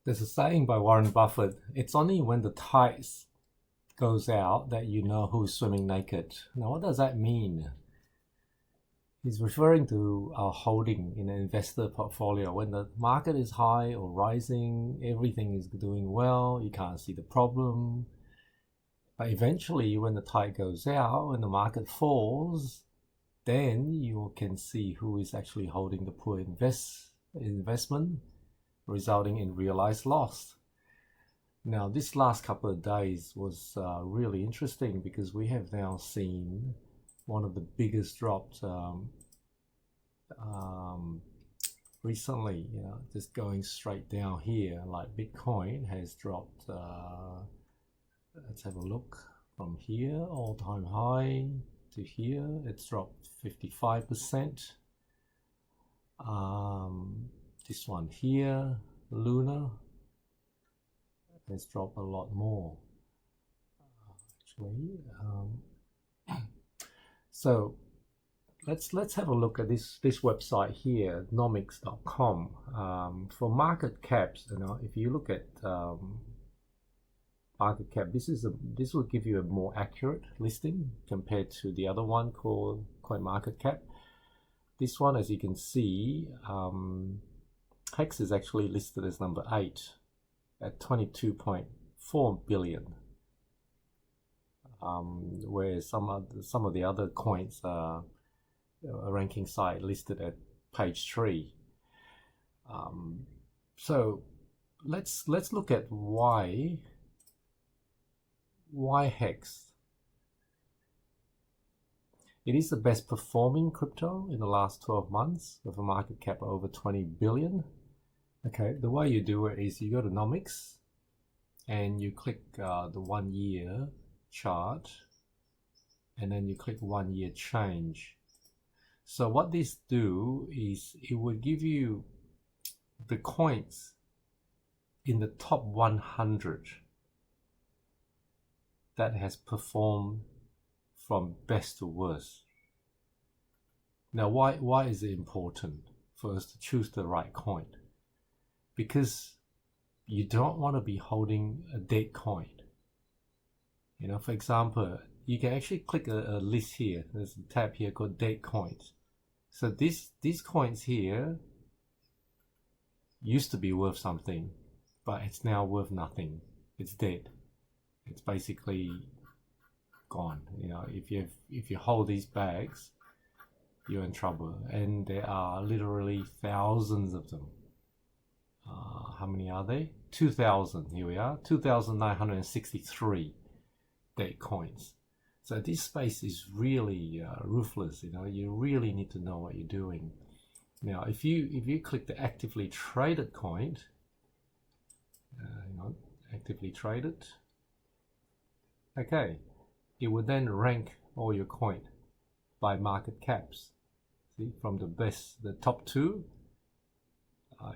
There's a saying by Warren Buffett, it's only when the tides goes out that you know who's swimming naked. Now, what does that mean? He's referring to our holding in an investor portfolio. When the market is high or rising, everything is doing well, you can't see the problem. But eventually, when the tide goes out, when the market falls, then you can see who is actually holding the poor investment, resulting in realized loss. Now, this last couple of days was really interesting because we have now seen one of the biggest drops recently. Just going straight down here, like Bitcoin has dropped. Let's have a look from here, all-time high to here. It's dropped 55%. This one here, Luna, has dropped a lot more. Actually, so let's have a look at this website here, nomics.com. For market caps, if you look at market cap, this will give you a more accurate listing compared to the other one called CoinMarketCap. This one, as you can see, HEX is actually listed as number 8 at 22.4 billion, whereas some of the other coins are a ranking site listed at page 3. So let's look at why HEX. It is the best performing crypto in the last 12 months with a market cap over 20 billion. Okay, the way you do it is you go to Nomics and you click the 1 year chart, and then you click 1 year change. So what this do is it will give you the coins in the top 100 that has performed from best to worst. Now, why is it important for us to choose the right coin? Because you don't want to be holding a dead coin. For example, you can actually click a list here. There's a tab here called dead coins. So these coins here used to be worth something, but it's now worth nothing. It's dead. It's basically gone. If you hold these bags, you're in trouble, and there are literally thousands of them. How many are they? 2,000. Here we are, 2,963 dead coins. So this space is really ruthless. You really need to know what you're doing. Now, if you click the actively traded coin, actively traded. Okay, it would then rank all your coin by market caps. See, from the top 2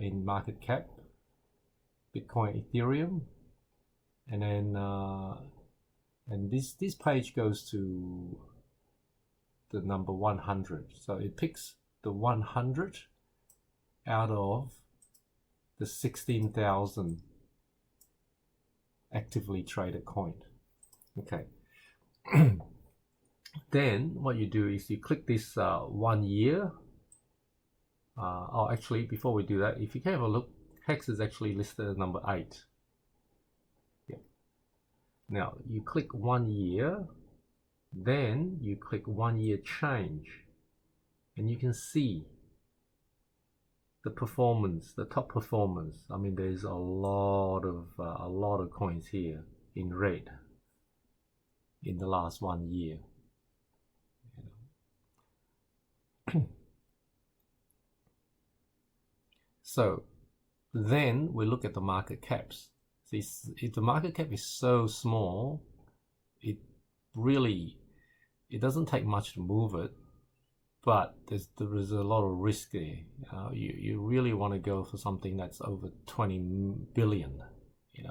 in market cap, Bitcoin, Ethereum, and then and this page goes to the number 100. So it picks the 100 out of the 16,000 actively traded coin. Okay. Then what you do is you click this 1 year. Actually, before we do that, if you can have a look, HEX is actually listed as number 8. Yeah. Now you click 1 year, then you click 1 year change, and you can see the performance, the top performance. I mean, there's a lot of coins here in red in the last 1 year. So then we look at the market caps. See, if the market cap is so small, it doesn't take much to move it, but there is a lot of risk there. You really want to go for something that's over 20 billion,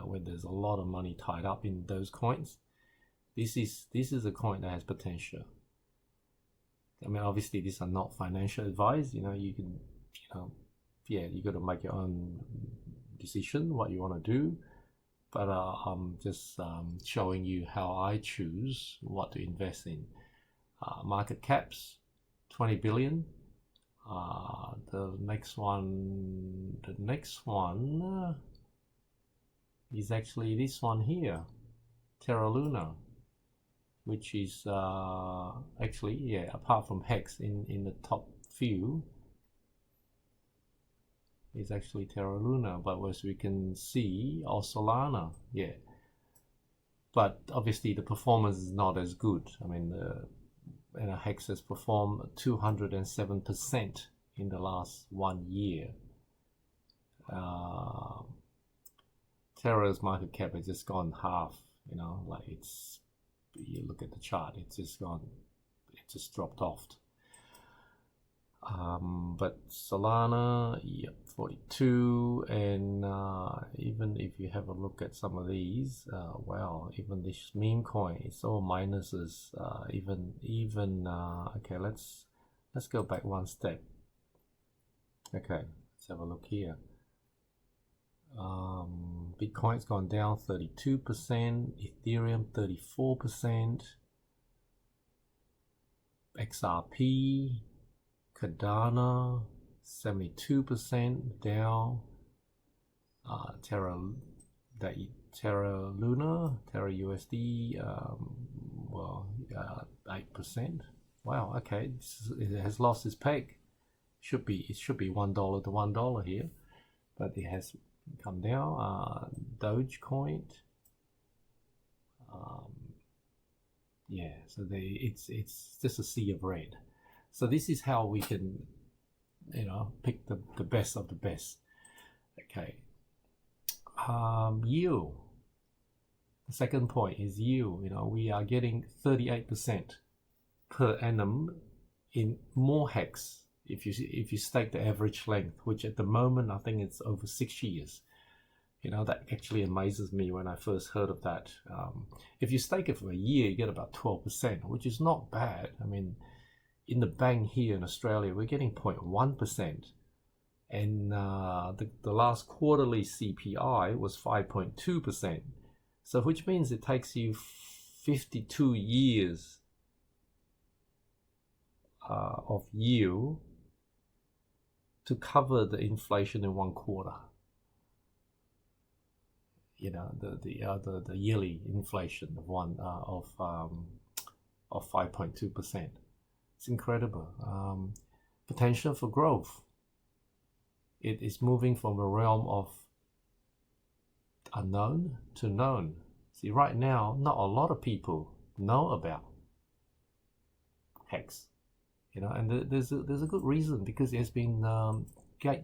where there's a lot of money tied up in those coins. This is a coin that has potential. I mean, obviously these are not financial advice. You got to make your own decision what you want to do, but I'm just showing you how I choose what to invest in. Market caps, 20 billion. The next one is actually this one here, Terra Luna, which is actually, yeah, apart from Hex in the top few, is actually Terra Luna, but as we can see, or Solana, yeah. But obviously the performance is not as good. I mean, Hex has performed 207% in the last 1 year. Terra's market cap has just gone half, you know, like you look at the chart, it's just dropped off. But Solana, yep, 42, and even if you have a look at some of these, well, even this meme coin, it's all minuses. Okay, let's go back one step. Okay, let's have a look here. Bitcoin's gone down 32%, Ethereum 34%, XRP, Cardano 72% down, Terra Luna, Terra USD, 8%. Wow, okay, it has lost its peg. It should be $1 to $1 here, but it has come down. Dogecoin, yeah, so it's just a sea of red. So this is how we can, you know, pick the best of the best. Okay. Yield. The second point is yield. You know, we are getting 38% per annum in more Hex if you stake the average length, which at the moment I think it's over 6 years. You know, that actually amazes me when I first heard of that. If you stake it for a year, you get about 12%, which is not bad. I mean, in the bank here in Australia, we're getting 0.1%. And the last quarterly CPI was 5.2%. So which means it takes you 52 years of yield to cover the inflation in 1 quarter. You know, the yearly inflation of 5.2%. It's incredible. Potential for growth. It is moving from a realm of unknown to known. See, right now, not a lot of people know about Hex. You know, and there's a good reason, because it has been gate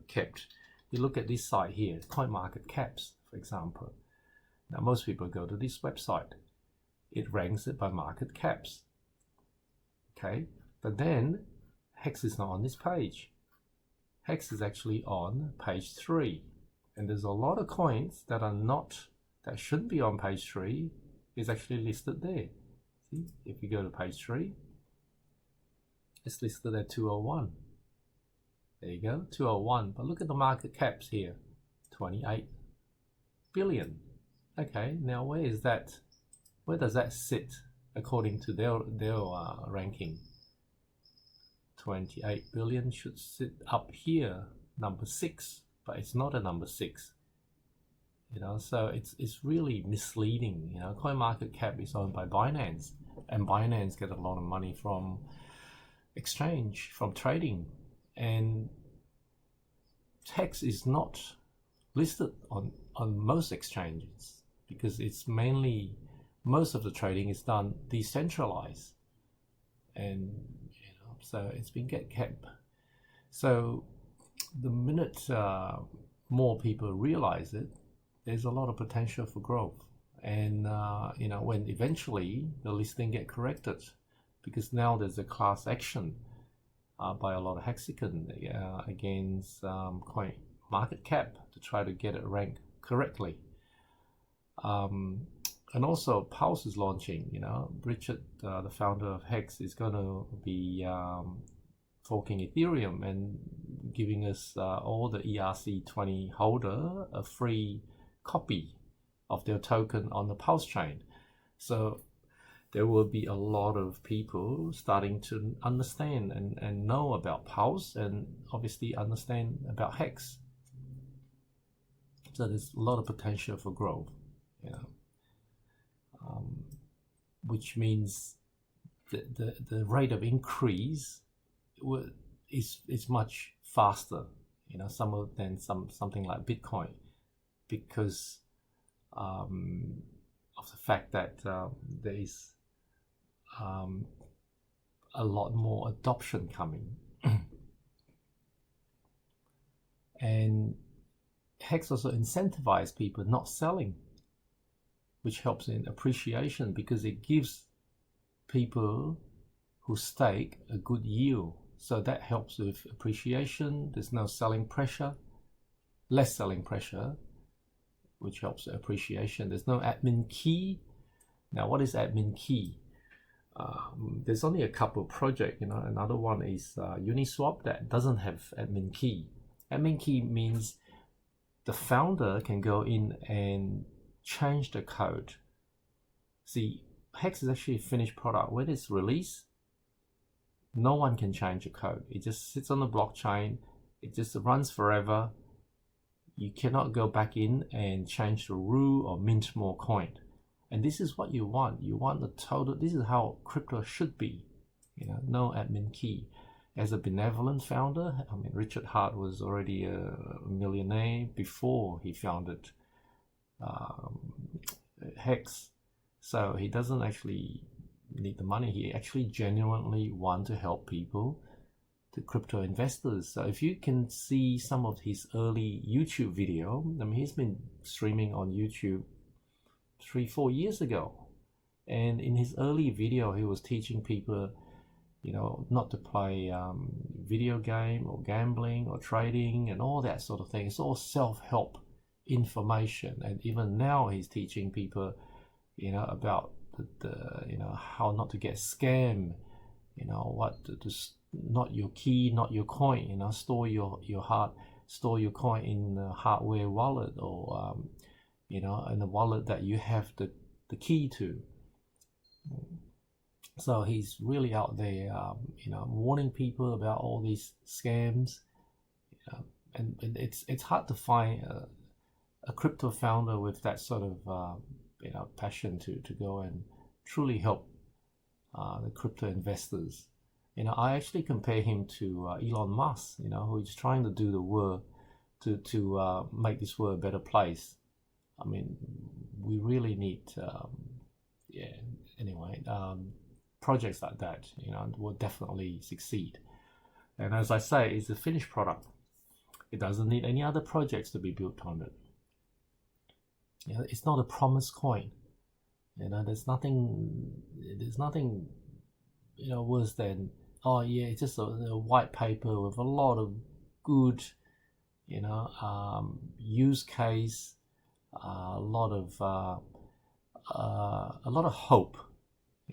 kept. You look at this site here, CoinMarketCaps, for example. Now, most people go to this website. It ranks it by market caps. Okay, but then Hex is not on this page. Hex is actually on page 3, and there's a lot of coins that shouldn't be on page 3 is actually listed there. See, if you go to page 3, it's listed at 201. There you go, 201. But look at the market caps here, 28 billion. Okay, now where does that sit according to their ranking? 28 billion should sit up here, number 6, but it's not a number 6. You know, so it's really misleading. You know, CoinMarketCap is owned by Binance, and Binance get a lot of money from exchange, from trading, and Hex is not listed on most exchanges because it's mainly, most of the trading is done decentralized, and so it's been kept. So the minute more people realize it, there's a lot of potential for growth. And you know, when eventually the listing get corrected, because now there's a class action by a lot of hexagon against CoinMarketCap to try to get it ranked correctly. And also Pulse is launching. You know, Richard, the founder of Hex, is going to be forking Ethereum and giving us all the ERC20 holder a free copy of their token on the Pulse chain. So there will be a lot of people starting to understand and know about Pulse, and obviously understand about Hex. So there's a lot of potential for growth, which means the rate of increase is much faster, than something like Bitcoin, because of the fact that there is a lot more adoption coming. And Hex also incentivizes people not selling, which helps in appreciation, because it gives people who stake a good yield. So that helps with appreciation. There's no selling pressure, less selling pressure, which helps appreciation. There's no admin key. Now, what is admin key? There's only a couple of projects. Another one is Uniswap that doesn't have admin key. Admin key means the founder can go in and change the code. See, Hex is actually a finished product. When it's released, no one can change the code. It just sits on the blockchain. It just runs forever. You cannot go back in and change the rule or mint more coin. And this is what you want. You want the total. This is how crypto should be. No admin key. As a benevolent founder, Richard Hart was already a millionaire before he founded Hex. So he doesn't actually need the money. He actually genuinely wants to help people, the crypto investors. So if you can see some of his early YouTube video, he's been streaming on YouTube 3-4 years ago. And in his early video, he was teaching people, not to play video game or gambling or trading and all that sort of thing. It's all self-help information. And even now he's teaching people, about the how not to get scammed, what to not your key, not your coin, store your coin in a hardware wallet, or in a wallet that you have the key to. So he's really out there, warning people about all these scams, and it's hard to find a crypto founder with that sort of passion to go and truly help the crypto investors. I actually compare him to Elon Musk, who is trying to do the work to make this world a better place. We really need, projects like that, will definitely succeed. And as I say, it's a finished product. It doesn't need any other projects to be built on it. It's not a promise coin. There's nothing worse than, it's just a white paper with a lot of good, use case, a lot of hope.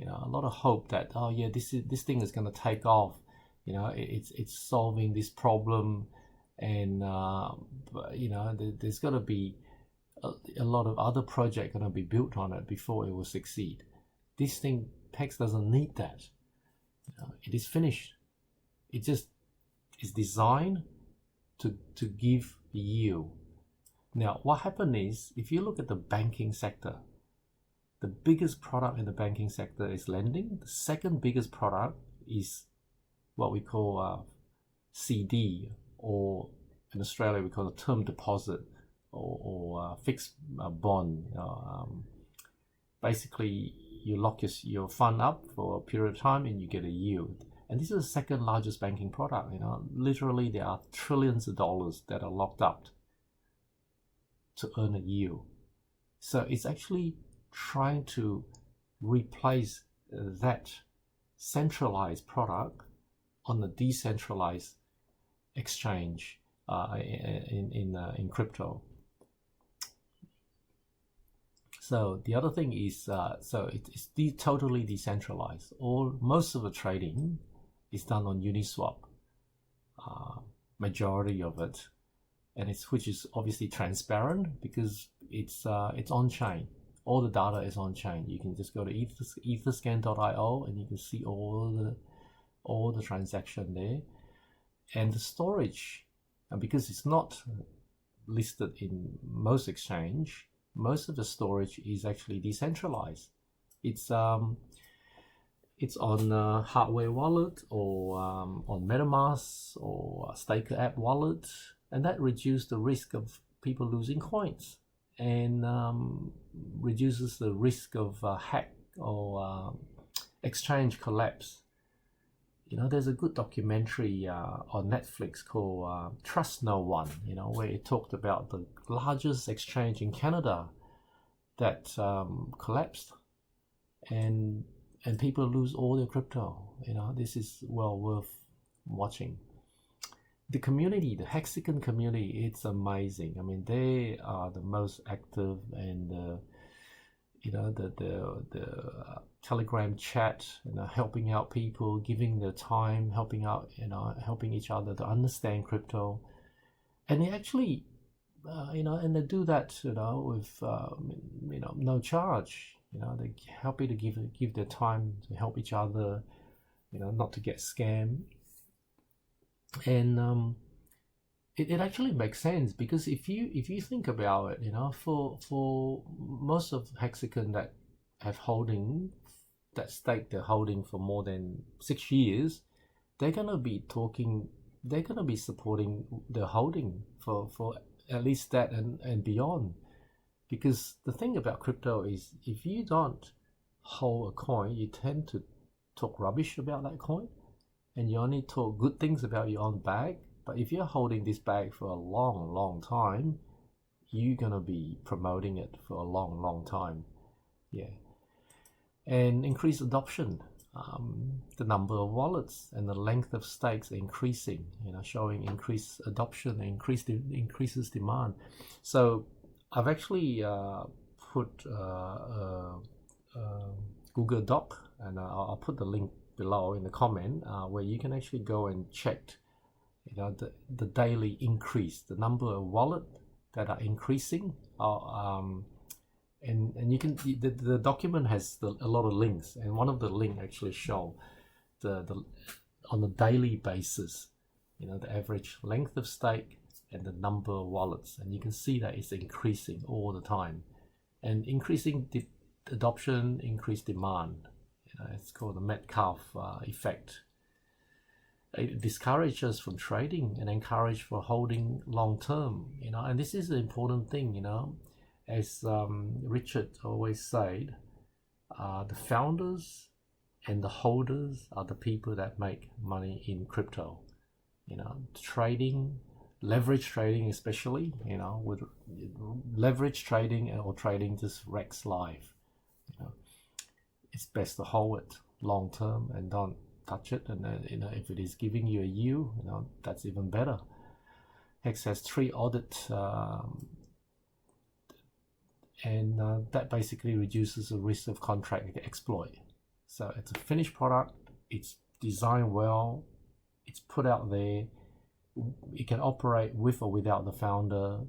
A lot of hope that this thing is going to take off. It's solving this problem, and there's got to be a lot of other projects going to be built on it before it will succeed. This thing, Hex, doesn't need that. It is finished. It just is designed to give yield. Now, what happened is, if you look at the banking sector, the biggest product in the banking sector is lending. The second biggest product is what we call CD, or in Australia we call it term deposit, or fixed bond. Basically, you lock your fund up for a period of time and you get a yield. And this is the second largest banking product. Literally there are trillions of dollars that are locked up to earn a yield. So it's actually trying to replace that centralized product on a decentralized exchange in crypto. So the other thing is, it's totally decentralized. Most of the trading is done on Uniswap. majority of it, and which is obviously transparent because it's on chain. All the data is on chain. You can just go to etherscan.io and you can see all the transaction there, and the storage. And because it's not listed in most exchange, most of the storage is actually decentralized. It's on hardware wallet or on MetaMask or Staker app wallet, and that reduces the risk of people losing coins and reduces the risk of hack or exchange collapse. There's a good documentary on Netflix called Trust No One, where it talked about the largest exchange in Canada that collapsed, and people lose all their crypto. This is well worth watching. The community, the Hexagon community, it's amazing. I mean, they are the most active, and the Telegram chat, helping out people, giving their time, helping out, helping each other to understand crypto, and they actually, and they do that, with, no charge. They're happy to give their time to help each other, not to get scammed. And it actually makes sense, because if you think about it, for most of Hexagon that have holding, that stake they're holding for more than 6 years, they're gonna be supporting the holding for at least that and beyond. Because the thing about crypto is, if you don't hold a coin, you tend to talk rubbish about that coin, and you only talk good things about your own bag. But if you're holding this bag for a long, long time, you're gonna be promoting it for a long, long time. Yeah. And increased adoption. The number of wallets and the length of stakes are increasing, showing increased adoption, increases demand. So I've actually put Google Doc, and I'll put the link below in the comment, where you can actually go and check the daily increase, the number of wallet that are increasing, and you can, the document has a lot of links, and one of the link actually show the on a daily basis, the average length of stake and the number of wallets, and you can see that it's increasing all the time, and increasing adoption, increased demand. It's called the Metcalfe effect. It discourages from trading and encourages for holding long term, and this is an important thing, as Richard always said, the founders and the holders are the people that make money in crypto. Trading, leverage trading especially, with leverage trading or trading just wrecks life. It's best to hold it long term and don't touch it, and if it is giving you a yield, that's even better. Hex has 3 audits, and that basically reduces the risk of contract exploit. So it's a finished product, it's designed well, it's put out there, it can operate with or without the founder.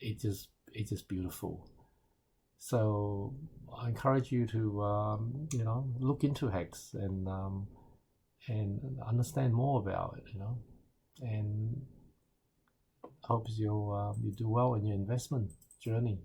It's just beautiful. So I encourage you to look into Hex and understand more about it, and hope you do well in your investment journey.